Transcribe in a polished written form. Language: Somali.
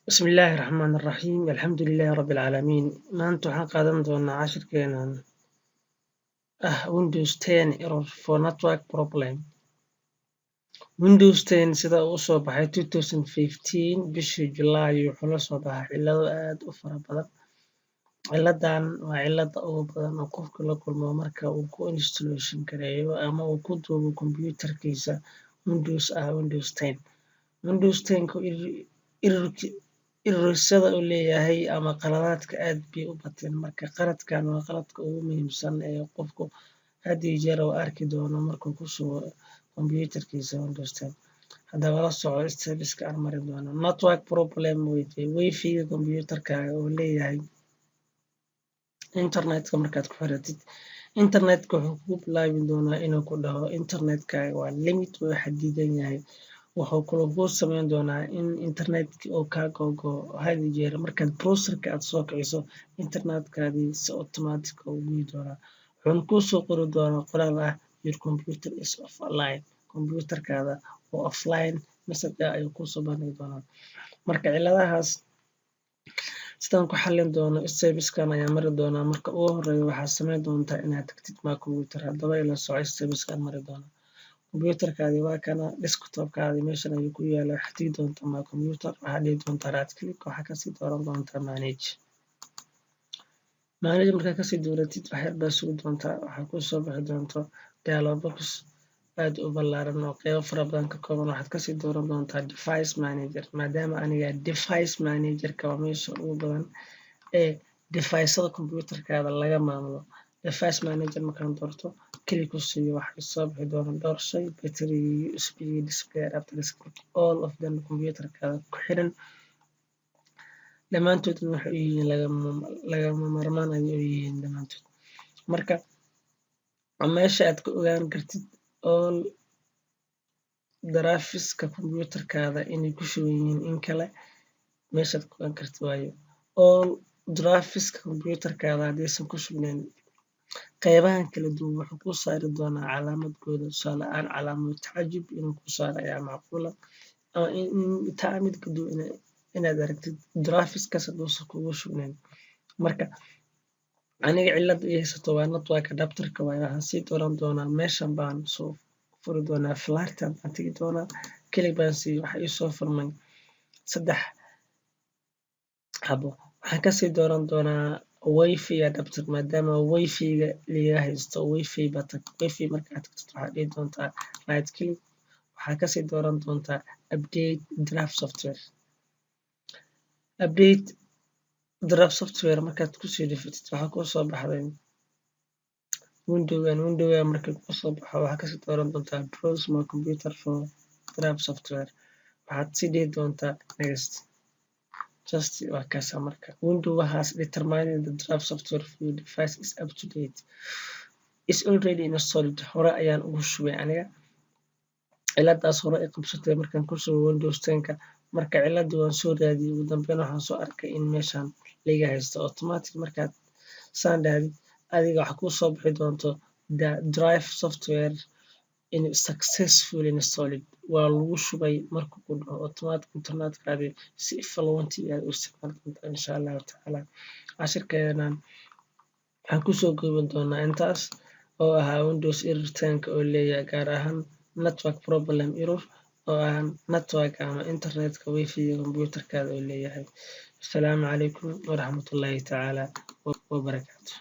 بسم الله الرحمن الرحيم الحمد لله رب العالمين maanta waxaan qaadan doonaa cashirkeenan Windows 10 error for network problem. Windows 10 sida uu soo baxay 2015 bishii July wuxuu la soo baxay cillado aad u fara badan. Cilladan waa cillada ugu badan oo qofka la kulmo marka uu ku installation gareeyo ama uu ku duubo kombiyuutarkiisa Windows 10. Windows 10 errorsyada uu leeyahay ama qaladaadka aad bay u bateen, marka qaladkan waa qaladka ugu muhiimsan ee qofku had iyo jeer uu arki doono markuu ku shubo kombiyuutarkiisa Windows 10. Haddaba la soco steps-ka aan mari doono. Network problem wifi-ga kombiyuutarkaaga uu leeyahay internetka markaad ku xiratid. Internetka wuxuu kugu bilaabi doonaa inuu ku dhaho internetkaaga waa limit wuu xadidan yahay. Wuxuu kaloo kuu samayn doonaa in internetka uu kaa go'o had iyo jeer markaad browserka aad soo kiciso internetkaadii si automatic uu go'i doonaa. Wuxuuna kuu soo qori doonaa qoraal ah your computer is offline. Kombiyuutarkaada oo offline message ayuu kuu soo bandhigi doonaa. Marka cilladahaas sidaan ku xallin doono steps-kan ayaan mari doonaa. Marka ugu horreeya waxaad samayn doontaa inaad tagtid my computer. Haddaba ila soco steps-kan mari doono. Kombiyuutarkaadii waa kana desktop-kaadii meeshan ayuu ku yaalaa. Waxaad tagi doontaa my computer, waxaad dhihi doontaa right click, waxaad kasii dooran doontaa manage. Manage markaad kasii dooratid wax yar baad sugi doontaa, waxaa kuu soo bixi doonto dialog box aad u ballaaran oo qeybo fara badan ka kooban. Waxaad kasii dooran doontaa device manager, maadaama aniga device manager-ka waa meesha ugu badan ee device-yada kombiyuutarkaada laga maamulo. Device manager markaan doorto click ku siiyo waxaa soo bixi doona dhowr shay battery, USB, display adapter, all of them kombiyuutarkaada ku xiran dhammaantoodna waxay u yihiin lagama maarmaan ayay u yihiin dhammaantood. Marka meesha aad ka ogaan kartid all driveska kombiyuutarkaada inay ku shuban yihiin in kale meeshaad ka ogaan kartid waayo. All driveska kombiyuutarkaada haddaysan ku shubnayn qeybahan kala duwan wuxuu kuu saari doonaa calaamadkooda. Tusaale ahaan calaamad tacajub inuu kuu saaro ayaa macquul ah, ama taa mid ka duwan inaad aragtid driveskaas hadduusan kugu shubnayn. Marka aniga cillada ii haysato waa network adapter-ka waayo. Waxaan sii dooran doonaa meeshan baan soo furi doonaa flash-tan baan tagi doonaa click baan siiyo waxaa ii soo furmay 3 xabo. Waxaan kasii dooran doonaa wifi adapter maadaama wifi-ga liiga haysto wifi markaad tagtid waxaad dhihi doontaa right click, waxaad kasii dooran doontaa update drive software. Update drive software markaad kusii dhifatid waxaa kuu soo baxday window markii kuu soo baxo waxaad kasii dooran doontaa browse my computer for drive software. Waxaad sii dhihi doontaa next. Just waa kaasa marka window has determined the drive software for your device is up to date. Is already installed. Hore ayaan ugu shubay aniga. Cilladaas hore ay qabsatay markaan ku shubo Windows 10-ka. Marka cilladii waan soo raadiyay ugu dambeyn waxaan soo arkay in meeshan liiga haysto automatic markaad saan dhahdid adiga waxa kuu soo bixi doonto the drive software in successfully installed. Waa lagu shubay markuu ku dhaho automatic internetkaadii si fluent aad u isticmaali doontaa insha Allahu tacaala. Cashirkeenan waxaan kusoo koobi doonaa intaas oo ahaa Windows error 10-ka oo leeyahay gaar ahaan network problem error oo ah network ama internetka wifi-ga kombiyuutarkaada oo leeyahay. Assalaamu calaykum waraxmatullaahi tacaala wabarakaatuh.